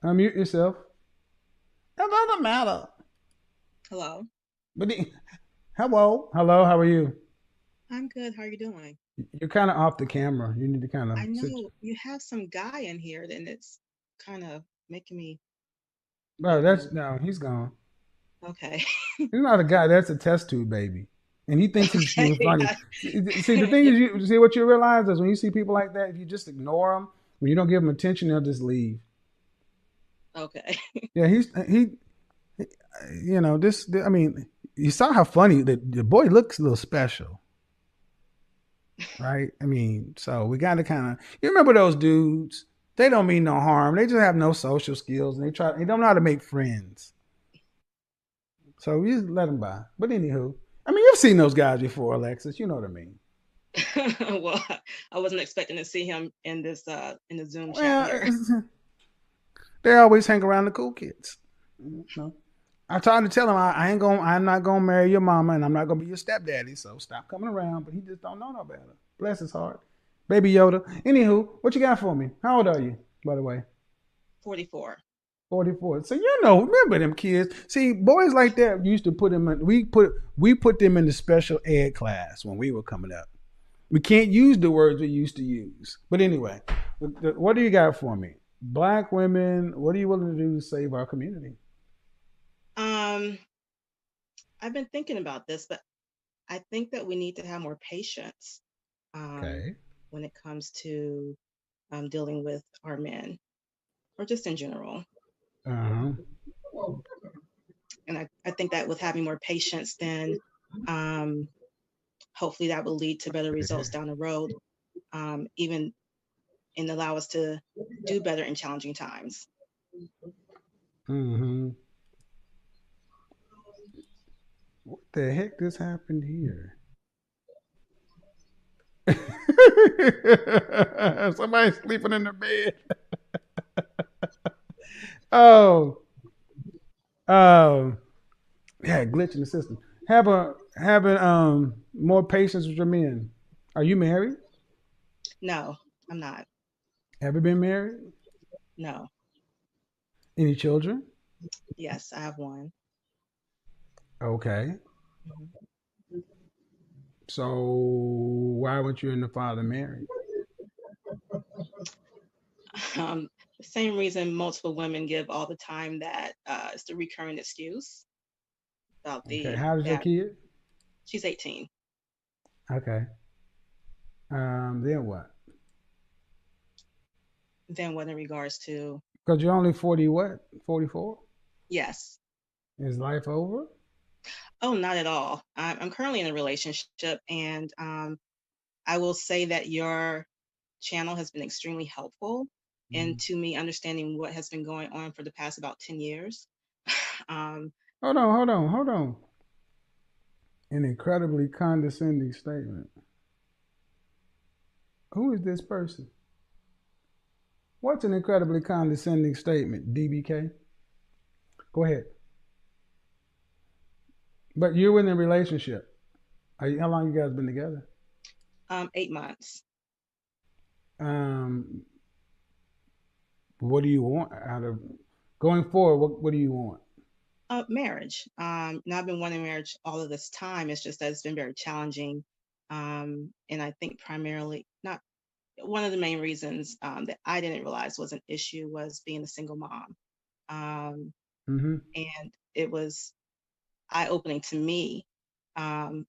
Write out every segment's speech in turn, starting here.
Unmute yourself. It doesn't matter. Hello. But hello, hello. How are you? I'm good. How are you doing? You're kind of off the camera. You need to kind of I sit. know you have some guy in here, and it's kind of making me Oh, want to that's move. no. He's gone. Okay. He's not a guy. That's a test tube baby, and he thinks he's Okay. being funny. See, the thing Yeah. is, you see what you realize is when you see people like that, if you just ignore them, when you don't give them attention, they'll just leave. Okay. Yeah, you know, this. I mean, you saw how funny the boy looks a little special, right? I mean, so we got to kind of. You remember those dudes? They don't mean no harm. They just have no social skills, and they don't know how to make friends. So we just let them by. But anywho, I mean, you've seen those guys before, Alexis. You know what I mean. Well, I wasn't expecting to see him in this in the Zoom chat Well, here. they always hang around the cool kids. You know? I tried to tell him I ain't going. I'm not gonna marry your mama, and I'm not gonna be your stepdaddy. So stop coming around. But he just don't know no better. Bless his heart, baby Yoda. Anywho, what you got for me? How old are you, by the way? 44. 44. So you know, remember them kids. See, boys like that used to put them in. We put them in the special ed class when we were coming up. We can't use the words we used to use. But anyway, what do you got for me? Black women, what are you willing to do to save our community? Um, I've been thinking about this, but I think that we need to have more patience um Okay. when it comes to dealing with our men or just in general. Uh-huh. And I think that with having more patience, then um, hopefully that will lead to better results down the road, even and allow us to do better in challenging times. Mm-hmm. What the heck just happened here? Somebody sleeping in their bed. Oh, um, yeah, glitch in the system. Having more patience with your men. Are you married? No, I'm not. Ever been married? No. Any children? Yes, I have one. Okay. Mhm. So why weren't you and the father married? Um, the same reason multiple women give all the time that it's the recurring excuse about Okay. the How does your that kid? she's 18. Okay. Then what? Then what in regards to Because you're only 40 what? 44? yes. Is life over? Oh, not at all. I'm currently in a relationship, and I will say that your channel has been extremely helpful Mhm. into me understanding what has been going on for the past about 10 years. um, Hold on, hold on, hold on. An incredibly condescending statement. Who is this person? What's an incredibly condescending statement? DBK? Go ahead. But you're in a relationship. How long you guys been together? 8 months. Um, what do you want out of going forward? What do you want? Marriage. Now I've been wanting marriage all of this time. It's just that it's been very challenging. And I think primarily, not one of the main reasons that I didn't realize was an issue was being a single mom. Um, Mm-hmm. and it was eye-opening to me, and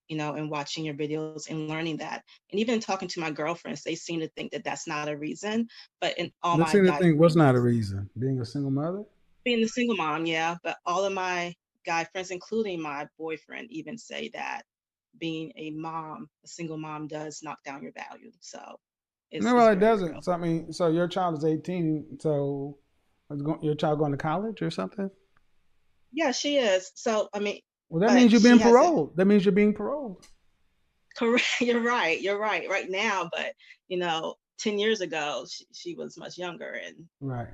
watching your videos and learning that. And even talking to my girlfriends, they seem to think that that's not a reason. But in all Let's my see the guy thing. What's not a friends, reason? Being a single mother? being the single mom, yeah, but all of my guy friends, including my boyfriend, even say that being a single mom does knock down your value. So No, it's well, it very doesn't. real. So I mean, so your child is 18. So your child going to college or something? Yeah, she is. So I mean, Well, that means but you're she being hasn't. paroled. That means you're being paroled. Correct. You're right. You're right. Right now, but 10 years ago, she was much younger, Right.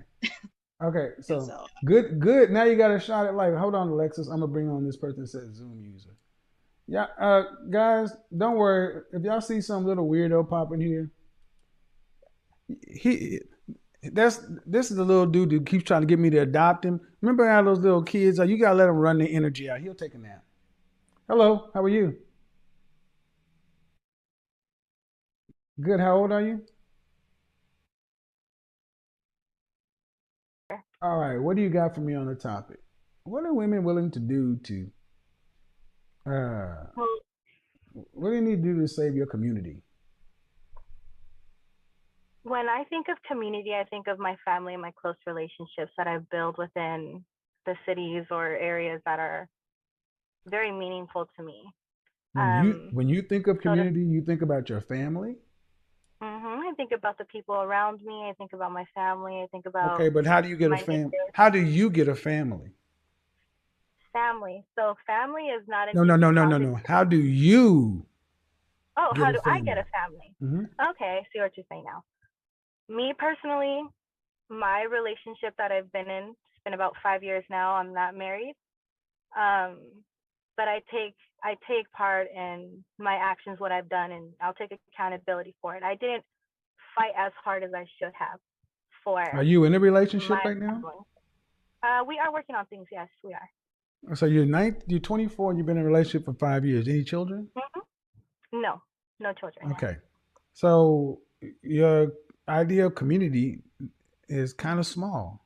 Okay. and So so good. Good. Now you got a shot at life. Hold on, Alexis. I'm gonna bring on this person that says Zoom user. Yeah. Guys, don't worry. If y'all see some little weirdo popping here, he That's this is the little dude that keeps trying to get me to adopt him. Remember how those little kids are? You gotta let them run their energy out. He'll take a nap. Hello, how are you? Good. How old are you? All right. What do you got for me on the topic? What are women willing to do to? Uh, Well, what do you need to do to save your community? when I think of community, I think of my family and my close relationships that I've built within the cities or areas that are very meaningful to me. Um, When you think of so to, community, you think about your family. I think about the people around me. I think about my family. I think about Okay, but how do you get a my fam? neighbors, How do you get a family? family. So family is not an No, no, easy no, no, no, topic. no. How do you Oh, get how a do I get family? a family? Hmm. Okay, I see what you're saying now. Me personally, my relationship that I've been in, it's been about 5 years now. I'm not married. um, but I take part in my actions, what I've done, and I'll take accountability for it. I didn't fight as hard as I should have Are for you in a relationship my right now? family. We are working on things. Yes, we are. So you're 24 and you've been in a relationship for 5 years. Any children? No, no children yet. Okay. So your idea of community is kind of small.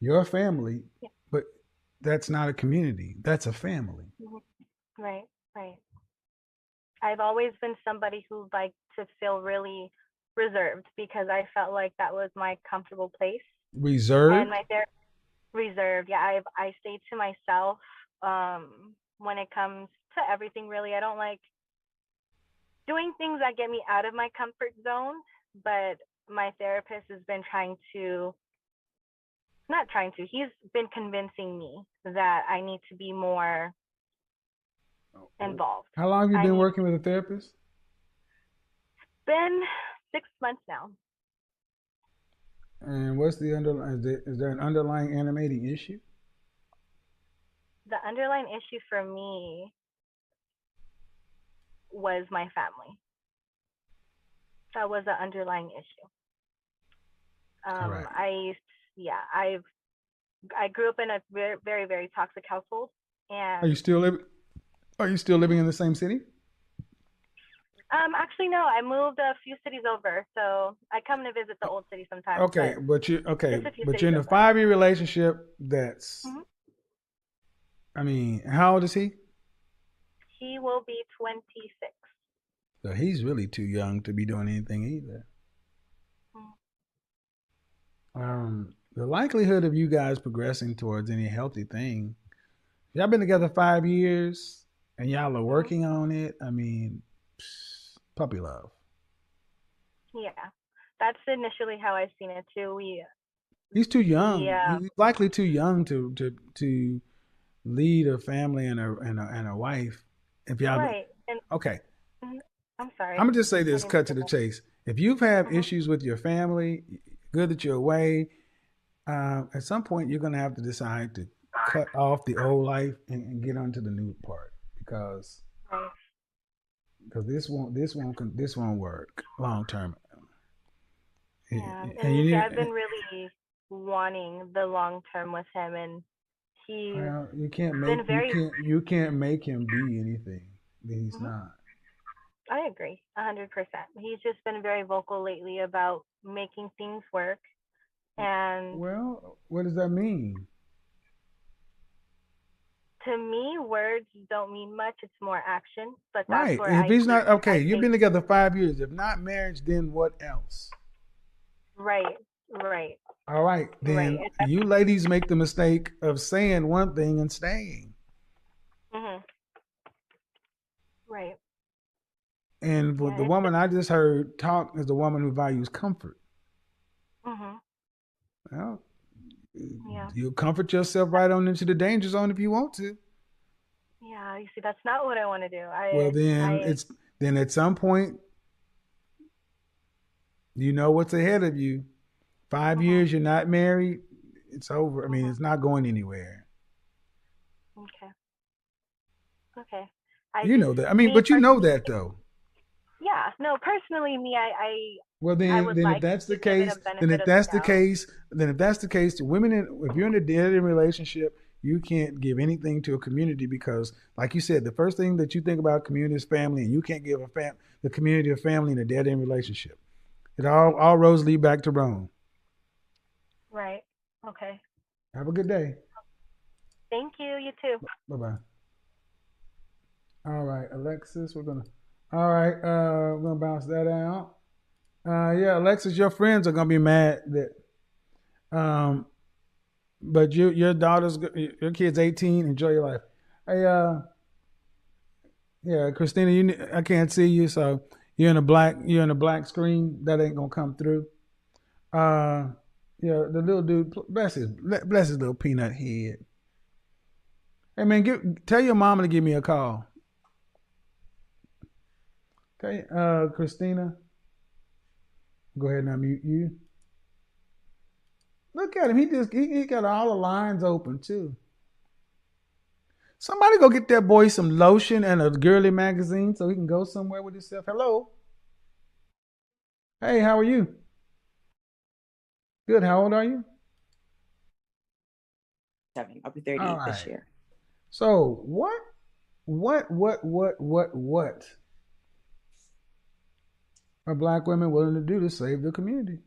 You're a family, Yeah. but that's not a community. That's a family. Mhm. Right, right. I've always been somebody who liked to feel really reserved because I felt like that was my comfortable place. And Reserved? my reserved. Yeah, I stay to myself when it comes to everything really. I don't like doing things that get me out of my comfort zone, but my therapist has been trying to not trying to. He's been convincing me that I need to be more involved. How long have you I been need working with a therapist? been 6 months now. And what's the underlying? Is there an underlying animating issue? The underlying issue for me was my family. That was the underlying issue. All right. I yeah, I grew up in a very, very, very toxic household, Are you and still living? Are you still living in the same city? actually no, I moved a few cities over, so I come to visit the old city sometimes, Okay, but just a few but you're cities in a over. 5 year relationship. That's, Hmm. I mean, how old is he? He will be 26. So he's really too young to be doing anything either. Mm-hmm. The likelihood of you guys progressing towards any healthy thing, y'all been together 5 years and y'all are Mm-hmm. working on it. I mean, puppy love. Yeah, that's initially how I seen it too. He's too We young. He's likely too young to lead a family and a wife. If y'all, right, and okay, mhm. I'm I'm sorry, gonna just say I this, didn't cut to say the that. chase. If you've had Mm-hmm. issues with your family, good that you're away. At some point, you're gonna have to decide to cut off the old life and get onto the new part Right. because this won't work long term. Yeah, And you and need I've been really wanting the long term with him, and he's well, you can't make been very. you can't make him be anything that he's Mhm. not. I agree, 100%. He's just been very vocal lately about making things work, and Well, what does that mean? to me, words don't mean much. It's more action, but that's Right. where If I he's take not okay, I you've take been together 5 years. If not marriage, then what else? right, right, All right, right. then you ladies make the mistake of saying one thing and staying. Mhm. Right. And for Yeah, the it's woman just. I just heard talk is the woman who values comfort. Mhm. Well, Yeah. you'll comfort yourself right on into the danger zone if you want to. Yeah, you see, that's not what I want to do. Well, I. then at some point you know what's ahead of you. 5 years, Mhm. you're not married. It's over. I mean, Mhm. it's not going anywhere. Okay. Okay. I You just know that. I mean, me but you know personally. that though. Yeah. No, personally, me, I Well, I then, would then if like that's the to give it a case, then benefit if of the that's the doubt. case, then if that's the case, the women, if you're in a dating relationship, you can't give anything to a community because, like you said, the first thing that you think about community is family, and you can't give the community of family in a dating relationship. It all roads lead back to Rome. Right. Okay. Have a good day. Thank you. You too. Bye bye. All right, Alexis, we're gonna. All right, we're gonna bounce that out. Yeah, Alexis, your friends are gonna be mad that um but your daughter's your kid's 18. Enjoy your life. Hey, yeah, Christina, I can't see you, so you're in a black screen that ain't gonna come through. Uh, yeah, the little dude, bless his little peanut head. Hey man, tell your mama to give me a call. Okay, Christina, go ahead and unmute you. Look at him. He got all the lines open too. Somebody go get that boy some lotion and a girly magazine so he can go somewhere with himself. Hello. Hey, how are you? Good. How old are you? Seven. I'll be All 38 this right. year. So what are black women willing to do to save the community?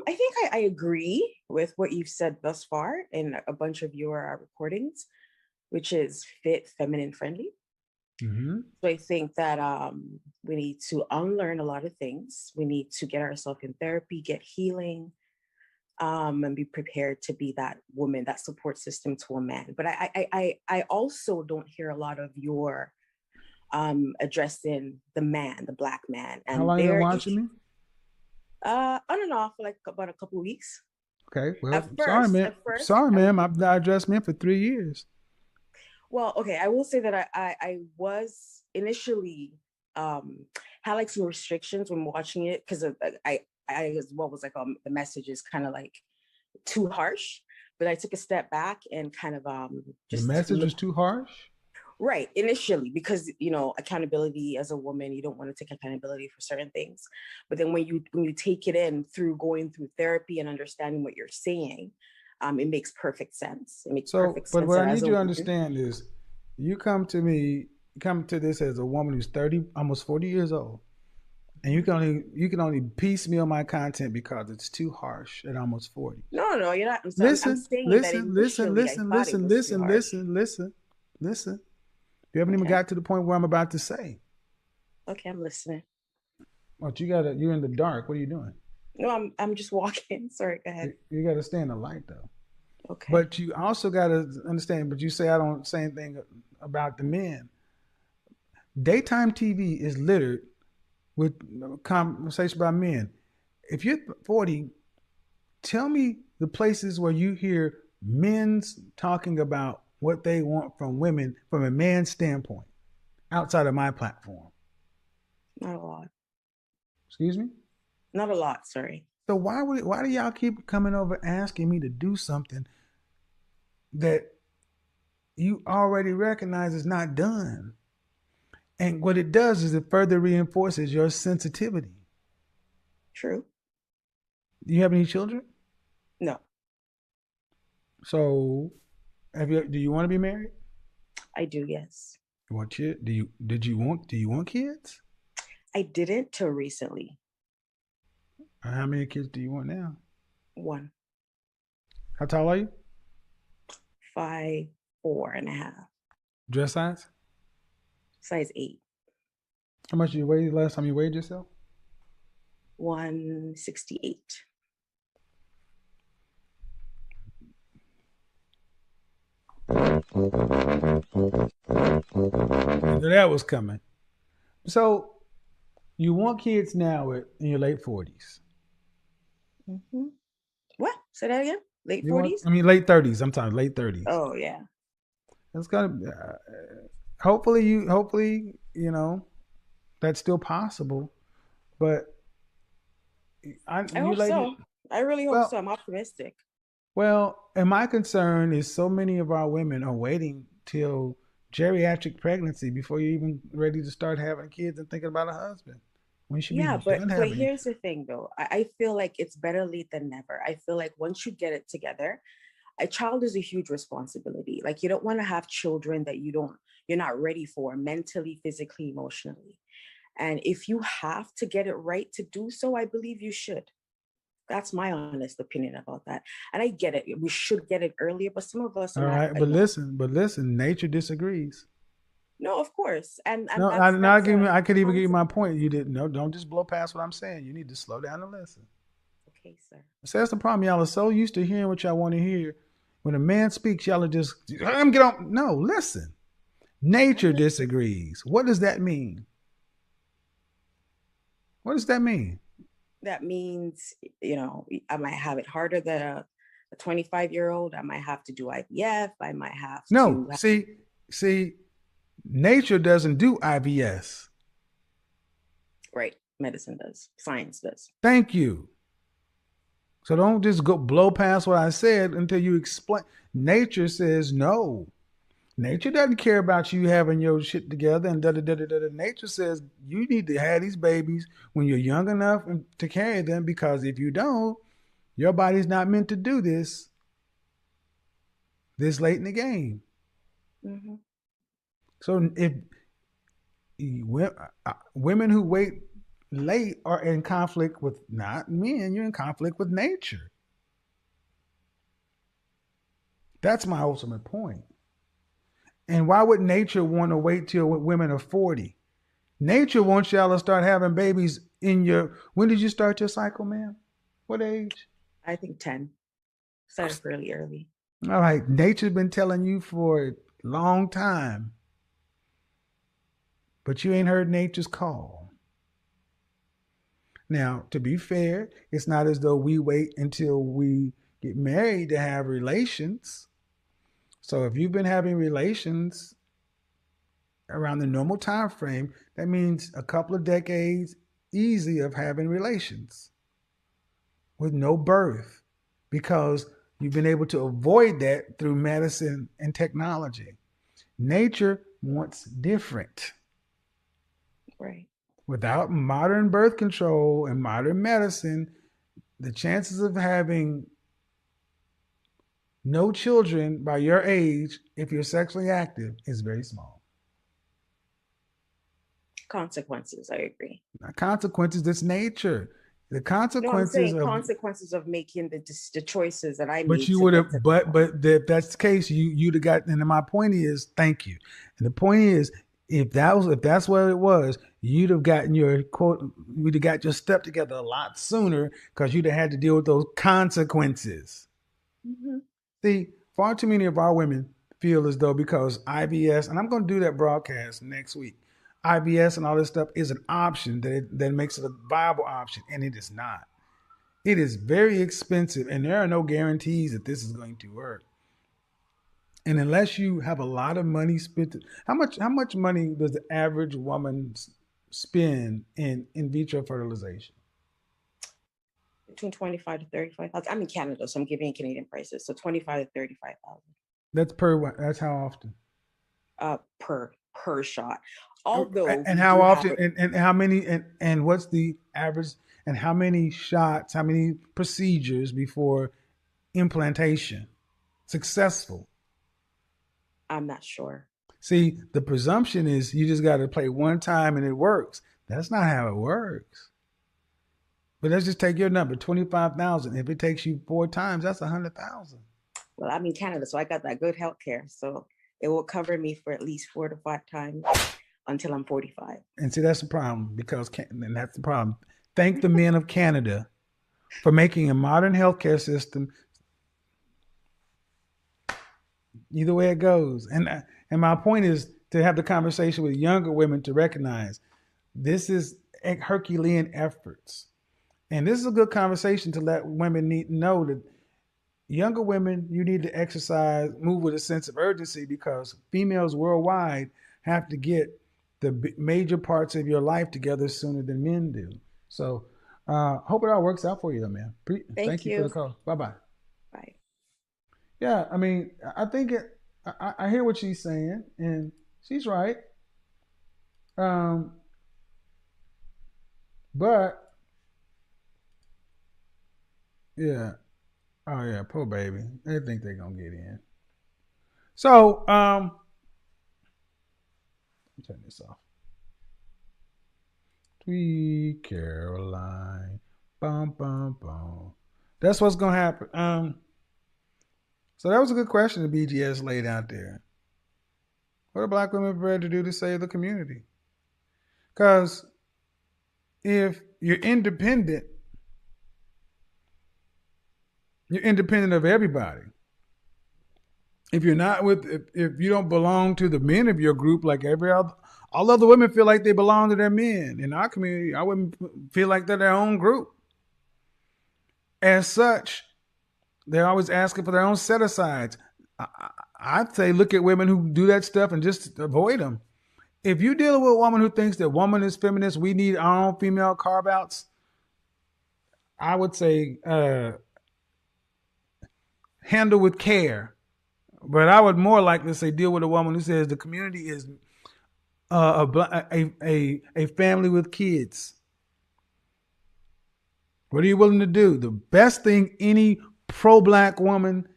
I think I agree with what you've said thus far in a bunch of your recordings, which is fit, feminine friendly. Mm-hmm. So I think that we need to unlearn a lot of things. We need to get ourselves in therapy, get healing, and be prepared to be that woman, that support system to a man. But I also don't hear a lot of your addressing the man, the black man, How and long you been watching me? on and off for like about a couple of weeks. Okay. Well, At first, Sorry, ma'am. I've addressed men for 3 years. well, okay, I will say that I was initially had like some restrictions when watching it because I as well was like the message is kind of like too harsh, but I took a step back and kind of The just message is too harsh. right initially because accountability as a woman, you don't want to take accountability for certain things, but then when you take it in through going through therapy and understanding what you're saying, it makes perfect sense. It makes So, perfect but sense what I that as need a you to woman. understand is, you come to me, come to this as a woman who's 30, almost 40 years old, and you can only piecemeal my content because it's too harsh at almost 40. No, you're not. I'm Listen, saying that listen, listen, initially I listen, thought it listen, was too listen, harsh. listen, listen, listen. You haven't even Okay. got to the point where I'm about to say. Okay, I'm listening. But you're in the dark. What are you doing? No, I'm just walking. Sorry, go ahead. You got to stay in the light though. Okay. But you also got to understand. But you say I don't say anything about the men. Daytime TV is littered with conversation about men. If you're 40, tell me the places where you hear men's talking about what they want from women from a man's standpoint outside of my platform. Not a lot. Excuse me? Not a lot, sorry. So why do y'all keep coming over asking me to do something that you already recognize is not done? And what it does is it further reinforces your sensitivity. True. Do you have any children? No, So do you want to be married? I do, yes. Do you want kids? I didn't till recently. How many kids do you want now? One. How tall are you? 5'4.5". Dress size? Size 8. How much you weighed last time you weighed yourself? 168. That was coming. So you want kids now in your late 40s. Mm-hmm. What? Say that again? Late You want? 40s? I mean, late 30s. I'm talking late 30s. Oh, yeah. That's gonna. Hopefully, that's still possible. But I you hope ladies. so. I really hope Well, so. I'm optimistic. and my concern is so many of our women are waiting till geriatric pregnancy before you're even ready to start having kids and thinking about a husband. when you should be Yeah, done but having it. here's the thing though. I feel like it's better late than never. I feel like once you get it together, a child is a huge responsibility. Like you don't want to have children that you're not ready for mentally, physically, emotionally. And if you have to get it right to do so, I believe you should. That's my honest opinion about that. And I get it. We should get it earlier, but some of us are All not, right, but listen, nature disagrees. no, of course. And No, that's I give me. I could even give you my consequence. point. You didn't. No, don't just blow past what I'm saying. You need to slow down and listen. Okay, sir. So that's the problem. Y'all are so used to hearing what y'all want to hear. When a man speaks, y'all are just let him get on. No, listen. Nature disagrees. What does that mean? What does that mean? That means, I might have it harder than a 25-year-old. I might have to do IVF. I might have No. to, See, nature doesn't do IVS. right, medicine does, science does. Thank you. So don't just go blow past what I said until you explain. Nature says no. Nature doesn't care about you having your shit together and da da da da da. Nature says you need to have these babies when you're young enough to carry them, because if you don't, your body's not meant to do this late in the game. Mm-hmm. So if women who wait late are in conflict with not men, you're in conflict with nature. That's my ultimate point. And why would nature want to wait till women are 40? Nature wants y'all to start having babies in your. When did you start your cycle, ma'am? What age? I think 10. Started really early. All right. Nature's been telling you for a long time, but you ain't heard nature's call. Now, to be fair, it's not as though we wait until we get married to have relations. So if you've been having relations around the normal time frame, that means a couple of decades easy of having relations with no birth, because you've been able to avoid that through medicine and technology. Nature wants different. Right. Without modern birth control and modern medicine, the chances of having no children by your age, if you're sexually active, is very small. Consequences, I agree. Consequences, that's nature. The No, I'm consequences saying of. consequences of making the choices that I But made you to would get have, to this point. but if that's the case, you'd have got. And my point is, thank you. And the point is, if that's what it was, you'd have gotten your quote. You'd have got your step together a lot sooner, because you'd have had to deal with those consequences. Mm-hmm. See, far too many of our women feel as though because IBS, and I'm going to do that broadcast next week. IBS and all this stuff is an option that makes it a viable option, and it is not. It is very expensive, and there are no guarantees that this is going to work. And unless you have a lot of money spent, how much money does the average woman spend in vitro fertilization? Between 25 to 35,000. I'm in Canada, so I'm giving Canadian prices. So 25 to 35,000. That's how often? Per shot. Although And we how do have often and how many and what's the average, and how many shots, how many procedures before implantation successful? I'm not sure. See, the presumption is you just got to play one time and it works. That's not how it works. But let's just take your number, 25,000. If it takes you 4 times, that's 100,000. Well, I'm in Canada, so I got that good health care. So it will cover me for at least 4 to 5 times until I'm 45. And see, that's the problem, and that's the problem. Thank the men of Canada for making a modern healthcare system. Either way it goes. And my point is to have the conversation with younger women to recognize this is Herculean efforts. And this is a good conversation to let women know that younger women, you need to move with a sense of urgency, because females worldwide have to get the major parts of your life together sooner than men do. So hope it all works out for you, though, man. Thank you for the call. Bye-bye. Bye. Yeah, I mean, I think I hear what she's saying, and she's right. But yeah, oh yeah, poor baby. They think they're gonna get in. So turn this off. Sweet Caroline, bum bum bum. That's what's gonna happen. So that was a good question the BGS laid out there. What are black women prepared to do to save the community? Because if you're independent of everybody. If you're not with, if you don't belong to the men of your group, like every other, all other women feel like they belong to their men. In our community, our women feel like they're their own group. As such, they're always asking for their own set asides. I'd say look at women who do that stuff and just avoid them. If you're dealing with a woman who thinks that woman is feminist, we need our own female carve outs, I would say handle with care. But I would more likely say deal with a woman who says the community is a family with kids. What are you willing to do? The best thing any pro-black woman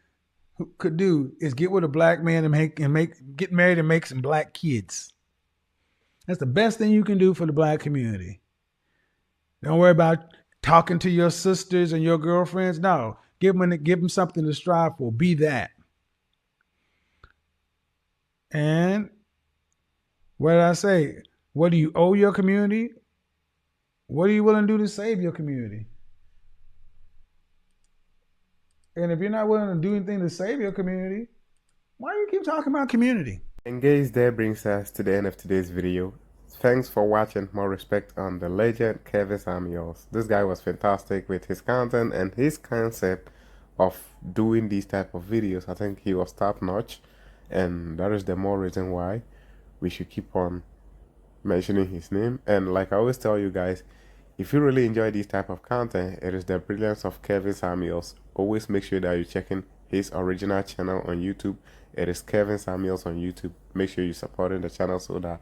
could do is get with a black man and get married and make some black kids. That's the best thing you can do for the black community. Don't worry about talking to your sisters and your girlfriends. No, give them something to strive for. Be that. And what did I say? What do you owe your community? What are you willing to do to save your community? And if you're not willing to do anything to save your community, why do you keep talking about community? And guys, that brings us to the end of today's video. Thanks for watching. More respect on the legend Kevin Samuels. This guy was fantastic with his content and his concept of doing these type of videos. I think he was top notch, and that is the more reason why we should keep on mentioning his name. And like I always tell you guys, if you really enjoy this type of content, it is the brilliance of Kevin Samuels. Always make sure that you're checking his original channel on YouTube. It is Kevin Samuels on YouTube. Make sure you're supporting the channel so that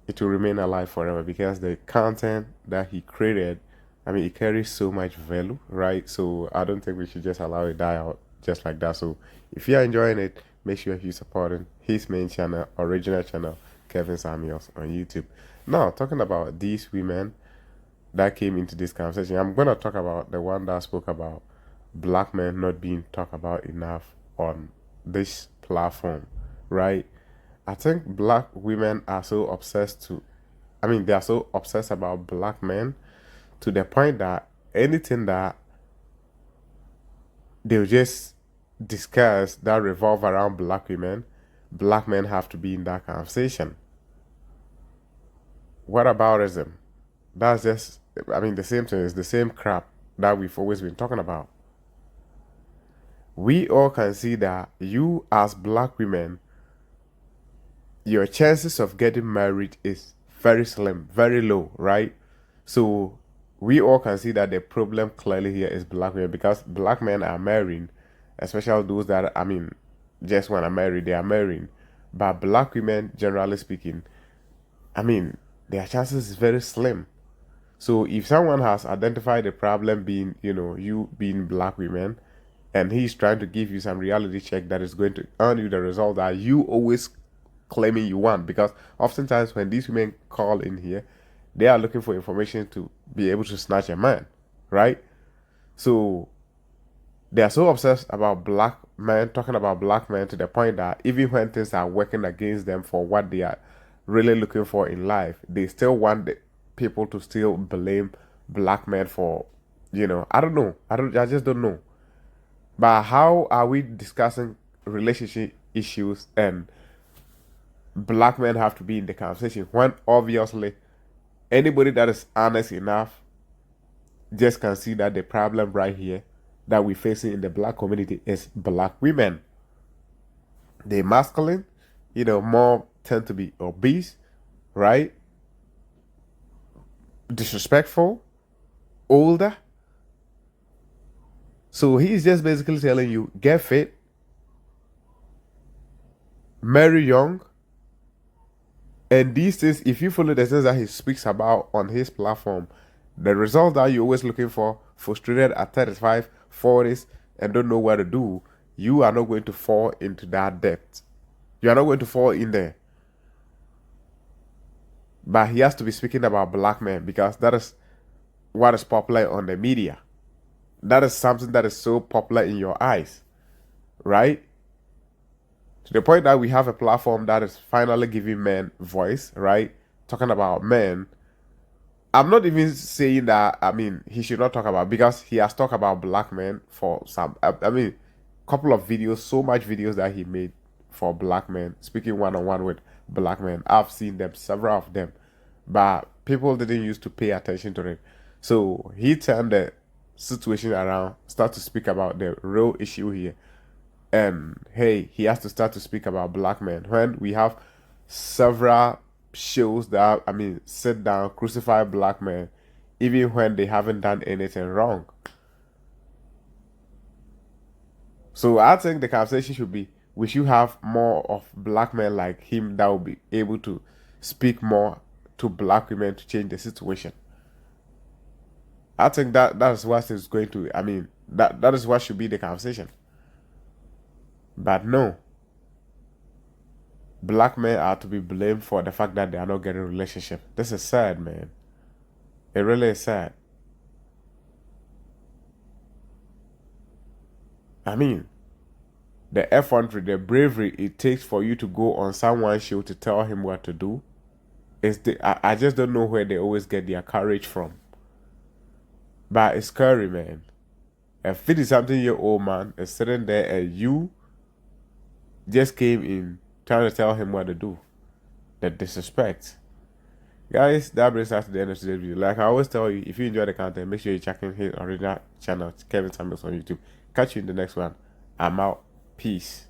it will remain alive forever, because the content that he created, I mean, it carries so much value, right? So I don't think we should just allow it die out just like that. So if you're enjoying it, make sure you're supporting his main channel, original channel, Kevin Samuels on YouTube. Now, talking about these women that came into this conversation, I'm going to talk about the one that spoke about black men not being talked about enough on this platform, right? I think black women are so obsessed they are so obsessed about black men to the point that anything that they'll just discuss that revolve around black women, black men have to be in that conversation. What aboutism? That's just, the same thing. Is the same crap that we've always been talking about. We all can see that you as black women, your chances of getting married is very slim, very low, right? So we all can see that the problem clearly here is black women, because black men are marrying, especially those that, just want to marry, they are marrying. But black women, generally speaking, their chances is very slim. So if someone has identified the problem being, you being black women, and he's trying to give you some reality check that is going to earn you the result that you always claiming you want, because oftentimes when these women call in here, they are looking for information to be able to snatch a man, right? So they are so obsessed about black men, talking about black men, to the point that even when things are working against them for what they are really looking for in life, they still want the people to still blame black men for, I don't know. I just don't know. But how are we discussing relationship issues and black men have to be in the conversation when obviously anybody that is honest enough just can see that the problem right here that we're facing in the black community is black women? They're masculine, more tend to be obese, right? Disrespectful, older. So he's just basically telling you, get fit, marry young. And these things, if you follow the things that he speaks about on his platform, The result that you're always looking for, frustrated at 35, 40s, and don't know what to do, you are not going to fall into that depth. You are not going to fall in there. But he has to be speaking about black men because that is what is popular on the media. That is something that is so popular in your eyes, right? To the point that we have a platform that is finally giving men voice, right? Talking about men. I'm not even saying that, I mean, he should not talk about, because he has talked about black men for some, I mean, couple of videos, so much videos that he made for black men, speaking one-on-one with black men. I've seen them, several of them, but people didn't used to pay attention to it. So he turned the situation around, start to speak about the real issue here. And hey, he has to start to speak about black men when we have several shows that, I mean, sit down, crucify black men, even when they haven't done anything wrong. So I think the conversation should be, we should have more of black men like him that will be able to speak more to black women to change the situation. I think that is what is going to, I mean, that is what should be the conversation. But no, black men are to be blamed for the fact that they are not getting a relationship. This is sad, man. It really is sad. I mean, the effrontery, the bravery it takes for you to go on someone's show to tell him what to do, I just don't know where they always get their courage from. But it's scary, man. A 50-something-year-old man is sitting there and you just came in trying to tell him what to do. The disrespect. Guys, that brings us to the end of today's video. Like I always tell you, if you enjoy the content, make sure you check in his original channel, Kevin Samuels on YouTube. Catch you in the next one. I'm out. Peace.